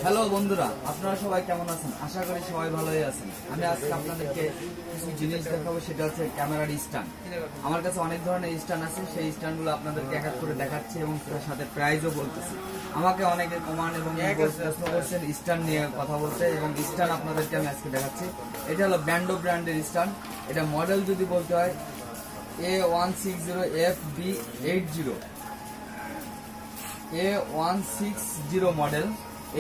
Hello বন্ধুরা, আপনারা সবাই কেমন আছেন? আশা করি সবাই ভালোই আছেন। আমি আজকে আপনাদেরকে কিছু জিনিস দেখাবো, সেটা হচ্ছে ক্যামেরার স্ট্যান্ড। আমার কাছে অনেক ধরনের স্ট্যান্ড আছে, সেই স্ট্যান্ডগুলো আপনাদেরকে এক এক করে দেখাচ্ছি এবং তার সাথে প্রাইসও বলতেছি। আমাকে অনেকে কমান্ড এবং প্রশ্ন করছেন স্ট্যান্ড নিয়ে কথা বলতে, এবং স্ট্যান্ড আপনাদেরকে আমি আজকে দেখাচ্ছি। এটা হলো ব্যান্ডো ব্র্যান্ডের স্ট্যান্ড। এটা মডেল যদি বলতে হয় A160FB80 A160 মডেল।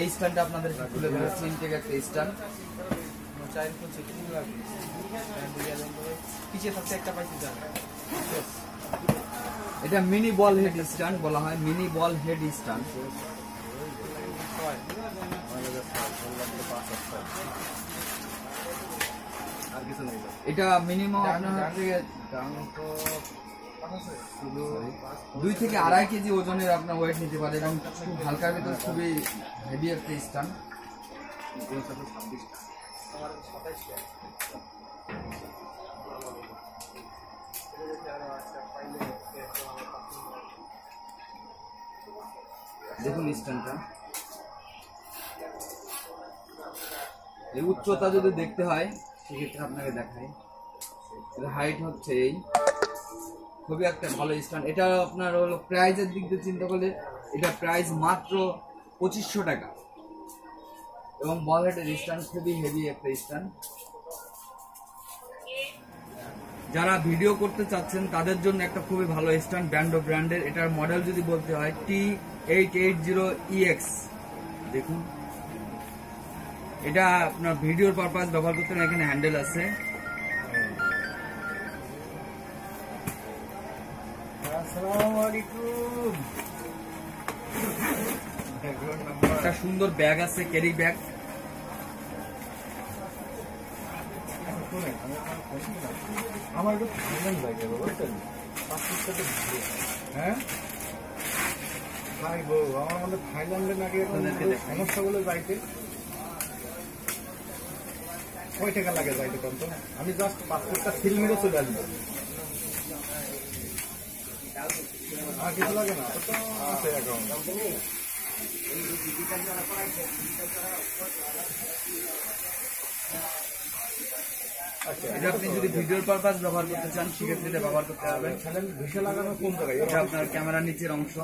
এই স্ট্যান্ডটা আপনাদের খুলে দেখাচ্ছি। ইনটেক একটা স্ট্যান্ড, এটা মিনি বল হেড স্ট্যান্ড বলা হয়, মিনি বল হেড স্ট্যান্ড। এটা মিনিমাম আপনার থেকে 2 থেকে 2.5 কেজি ওজনের আপনার ওয়েট নিতে পারে, এবং খুব হালকার ভিতর খুবই হেভি একটা স্ট্যান্ড। দেখুন স্ট্যান্ডটা, এই উচ্চতা যদি দেখতে হয় সেক্ষেত্রে আপনাকে দেখাই। হাইট হচ্ছে এই, খুবই একটা ভালো স্ট্যান্ড। এটা আপনার হলো প্রাইজের দিক দিয়ে চিন্তা করলে এটা প্রাইস মাত্র 2500 টাকা, এবং বল হেডের স্ট্যান্ড, খুবই হেভি একটা স্ট্যান্ড। যারা ভিডিও করতে চাচ্ছেন তাদের জন্য একটা খুবই ভালো স্ট্যান্ড, ব্যান্ডো ব্র্যান্ডের। এটার মডেল যদি বলতে হয় T880EX। দেখুন, এটা আপনার ভিডিওর পারপাস ব্যবহার করতে, এখানে হ্যান্ডেল আছে। একটা সুন্দর ব্যাগ আছে, ক্যারি ব্যাগ। আমার একটু থাইল্যান্ড লাগে বুঝছেন, হ্যাঁ ভাই বউ আমার মধ্যে থাইল্যান্ডে নাকি সমস্যাগুলো যাইতে কয় টাকা লাগে যাইতে কম তো? আমি জাস্ট পাসপোর্টটা সিল মেরে চলে আসবো, আর কিছু লাগে না। আছে অ্যাকাউন্ট। এটা আপনি যদি ভিডিওর পারপাস ব্যবহার করতে চান সেক্ষেত্রে এটা ব্যবহার করতে হবে। ভিসা লাগানো কোন জায়গায়? এটা আপনার ক্যামেরার নিচের অংশ।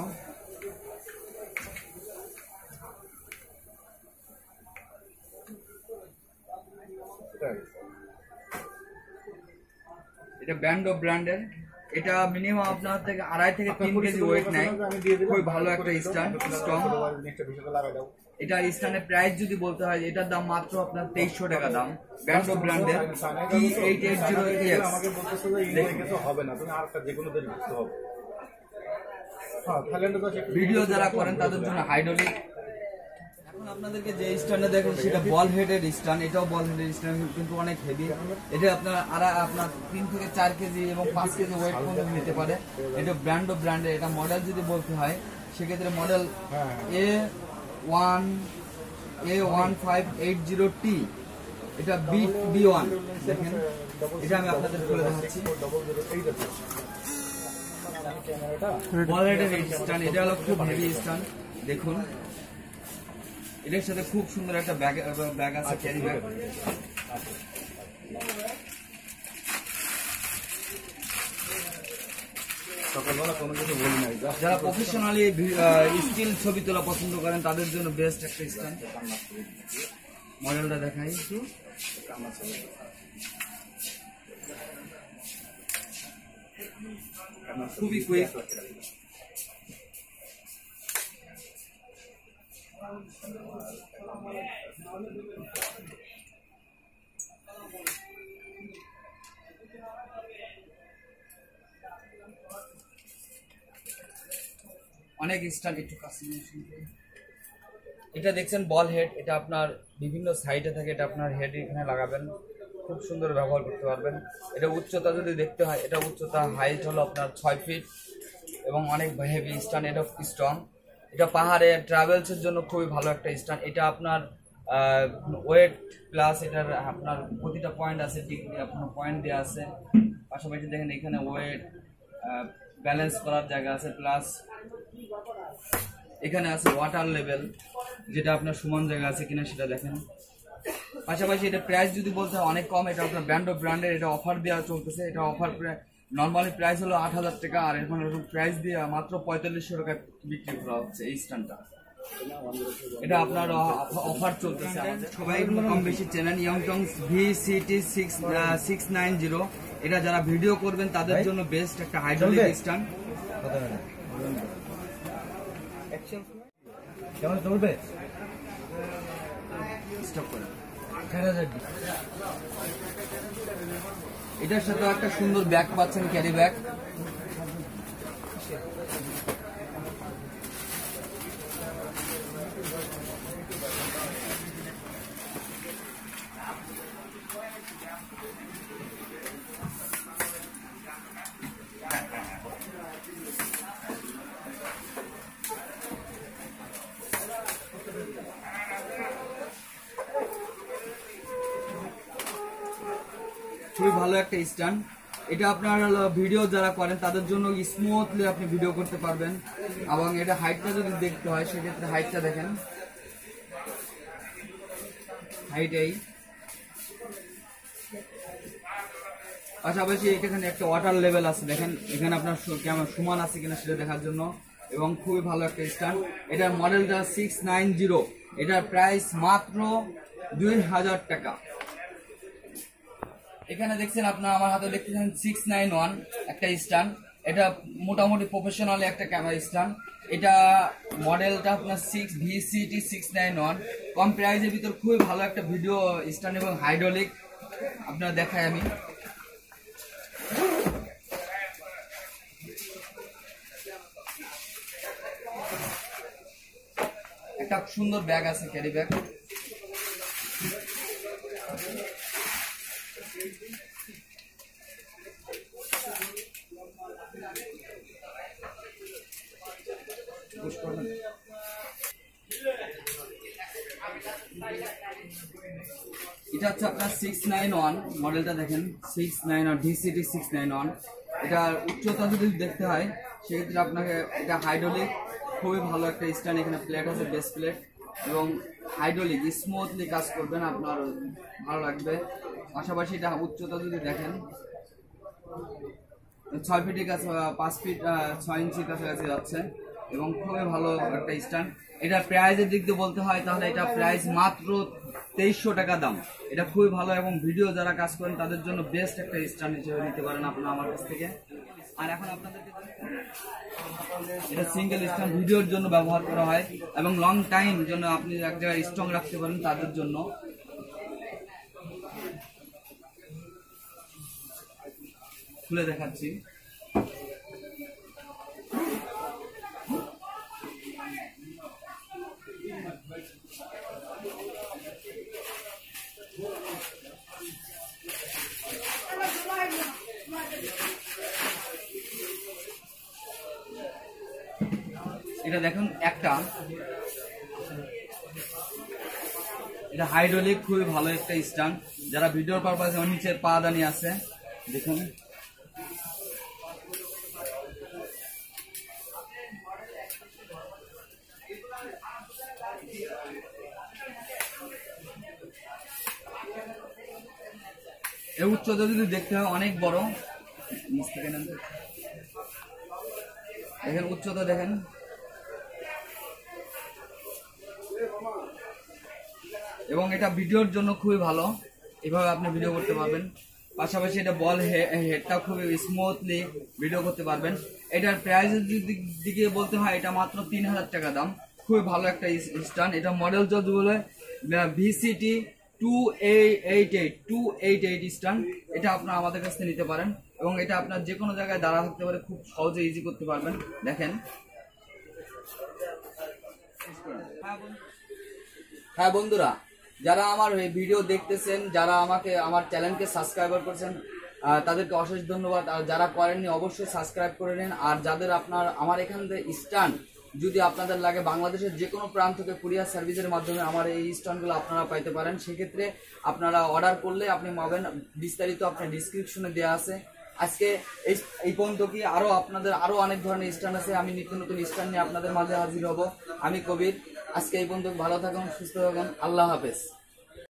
এটা ব্যান্ডো ব্র্যান্ডের। এটা মিনিমাম আপনার থেকে 2.5 থেকে 3 কেজি ওয়েট নেয়। খুবই ভালো একটা স্ট্যান্ড, স্ট্রং। এটা স্ট্যান্ডের প্রাইস যদি বলতে হয়, এটার দাম মাত্র আপনার 2300 টাকা দাম, ব্যান্ডো ব্র্যান্ডের T880EX। ভিডিও যারা করেন তাদের জন্য হাইড্রোলিক। এখন আপনাদেরকে যে স্ট্যান্ডে দেখেন সেটা বল হেডের স্ট্যান্ড। এটাও বল হেডের স্ট্যান্ড, কিন্তু অনেক হেভি। এটা আপনার 3 থেকে 4 কেজি এবং 5 কেজি ওয়েট পর্যন্ত নিতে পারে। এটা ব্র্যান্ডো ব্র্যান্ডের। এটা মডেল যদি বলতে হয় সেক্ষেত্রে মডেল A1580T। এটা B1। দেখেন, এটা আমি আপনাদের খুলে দেখাচ্ছি। বল হেডের স্ট্যান্ড, এটা হলো খুব হেভি স্ট্যান্ড। দেখুন, এটার সাথে খুব সুন্দর একটা ব্যাগ আছে, ক্যারি ব্যাগ। যারা প্রফেশনালি স্টিল ছবি তোলা পছন্দ করেন তাদের জন্য বেস্ট একটা স্ট্যান্ড। মডেলটা দেখাই, খুবই কুইক। অনেক স্ট্যান্ড, একটু কাছে। এটা দেখছেন বল হেড। এটা আপনার বিভিন্ন সাইডে থাকে, এটা আপনার হেড এখানে লাগাবেন, খুব সুন্দর ব্যবহার করতে পারবেন। এটা উচ্চতা যদি দেখতে হয়, এটা উচ্চতা হাইট হলো আপনার 6 ফিট এবং অনেক হেভি স্ট্যান্ড। এটা স্ট্রং। এটা পাহাড়ে ট্রাভেলসের জন্য খুবই ভালো একটা স্ট্যান্ড। এটা আপনার ওয়েট প্লাস এটার আপনার প্রতিটা পয়েন্ট আছে, ঠিক আপনার পয়েন্ট দেওয়া আছে। পাশাপাশি দেখেন এখানে ওয়েট ব্যালেন্স করার জায়গা আছে, প্লাস এখানে আছে ওয়াটার লেভেল, যেটা আপনার সমান জায়গা আছে কিনা সেটা দেখেন। পাশাপাশি এটা প্রাইস যদি বলতে হয় অনেক কম, এটা আপনার ব্র্যান্ডের, এটা অফার দেওয়া চলতেছে। এটা অফার নর্মালি প্রাইস হলো 8,000 টাকা, আর এখন প্রাইস দিয়ে মাত্র 4500 টাকা বিক্রি করা হচ্ছে এই স্ট্যান্ডটা। এটা আপনার অফার চলতেছে। সবাই কম বেশি চেনেন ইয়ংটংস VCT 690। এটা যারা ভিডিও করবেন তাদের জন্য বেস্ট একটা হাইড্রোলিক স্ট্যান্ড। কেমন চলবে? স্টপ করে। 4000। এটার সাথে একটা সুন্দর ব্যাগ পাচ্ছেন, ক্যারি ব্যাগ। খুবই ভালো একটা স্ট্যান্ড। এটা আপনার ভিডিও যারা করেন তাদের জন্য স্মুথলি আপনি ভিডিও করতে পারবেন। এবং এটা হাইটটা যদি দেখতে হয় সেক্ষেত্রে হাইটটা দেখেন, হাইট এই। পাশাপাশি এখানে একটা ওয়াটার লেভেল আছে দেখেন, এখানে আপনার কেমন সমান আছে কিনা সেটা দেখার জন্য। এবং খুবই ভালো একটা স্ট্যান্ড। এটার মডেলটা 690। এটার প্রাইস মাত্র 2000 টাকা। এখানে দেখছেন আপনার আমার হাতে দেখতেছেন 691 একটা স্ট্যান্ড। এটা মোটামুটি প্রফেশনাল একটা ক্যামেরা স্ট্যান্ড। এটা মডেলটা আপনার VCT 691। কম প্রাইসের ভিতর খুবই ভালো একটা ভিডিও স্ট্যান্ড এবং হাইড্রোলিক আপনার দেখাই আমি। একটা সুন্দর ব্যাগ আছে, ক্যারি ব্যাগ। এটা হচ্ছে আপনার 691 মডেলটা দেখেন, 691 VCT 691। এটার উচ্চতা যদি দেখতে হয় সেক্ষেত্রে আপনাকে এটা হাইড্রোলিক, খুবই ভালো একটা স্ট্যান্ড। এখানে প্লেট আছে, বেস প্লেট, এবং হাইড্রোলিক স্মুথলি কাজ করবেন, আপনার ভালো লাগবে। পাশাপাশি এটা উচ্চতা যদি দেখেন 6 ফিটের কাছে, 5 ফিট 6 ইঞ্চির কাছাকাছি যাচ্ছে, এবং খুবই ভালো একটা স্ট্যান্ড। এটা প্রাইসের দিক দিয়ে বলতে হয় তাহলে এটা প্রাইস মাত্র 2300 টাকা দাম। এটা খুবই ভালো, এবং ভিডিও যারা কাজ করেন তাদের জন্য বেস্ট একটা স্ট্যান্ড হিসেবে নিতে পারেন আপনারা আমার কাছ থেকে। আর এখন আপনাদেরকে এটা সিঙ্গেল স্ট্যান্ড ভিডিওর জন্য ব্যবহার করা হয়, এবং লং টাইম জন্য আপনি এক জায়গায় স্ট্রং রাখতে পারেন তাদের জন্য। খুলে দেখাচ্ছি। এটা দেখুন একটা, এটা হাইড্রোলিক, খুবই ভালো একটা স্ট্যান্ড। যারা ভিডিওর পারপাসে নিচের পা দানি আছে দেখুন। এর উচ্চতা যদি দেখতে হয় অনেক বড়, নিচ থেকে নেন দেখেন উচ্চতা দেখেন। এবং এটা ভিডিওর জন্য খুবই ভালো, এভাবে আপনি ভিডিও করতে পারবেন। পাশাপাশি এটা বল হেডটা খুবই স্মুথলি ভিডিও করতে পারবেন। এটার প্রাইসের দিকে বলতে হয় এটা মাত্র 3000 টাকা দাম। খুবই ভালো একটা স্ট্যান্ড। এটা মডেল যদি বলে VCT 288 স্ট্যান্ড। এটা আপনারা আমাদের কাছ থেকে নিতে পারেন, এবং এটা আপনার যে কোনো জায়গায় দাঁড়া থাকতে পারে, খুব সহজে ইজি করতে পারবেন। দেখেন, হ্যাঁ বন্ধুরা, যারা আমার ভিডিও দেখতেছেন, যারা আমাকে আমার চ্যানেলকে সাবস্ক্রাইবার করছেন, তাদেরকে অশেষ ধন্যবাদ। আর যারা করেননি অবশ্যই সাবস্ক্রাইব করে নিন। আর যাদের আপনার আমার এখান থেকে স্ট্যান্ড যদি আপনাদের লাগে, বাংলাদেশের যে কোনো প্রান্ত থেকে কুরিয়ার সার্ভিসের মাধ্যমে আমার এই স্ট্যান্ডগুলো আপনারা পাইতে পারেন। সেক্ষেত্রে আপনারা অর্ডার করলে আপনি পাবেন। বিস্তারিত আপনার ডিসক্রিপশনে দেওয়া আছে। আজকে এই পর্যন্ত কি আরো আপনাদের আরো অনেক ধরনের স্ট্যান্ড আছে, আমি নিত্য নতুন স্ট্যান্ড নিয়ে আপনাদের মাঝে হাজির হব। আমি কবির, আজকে এই পর্যন্ত। ভালো থাকুন, সুস্থ থাকুন, আল্লাহ হাফেজ।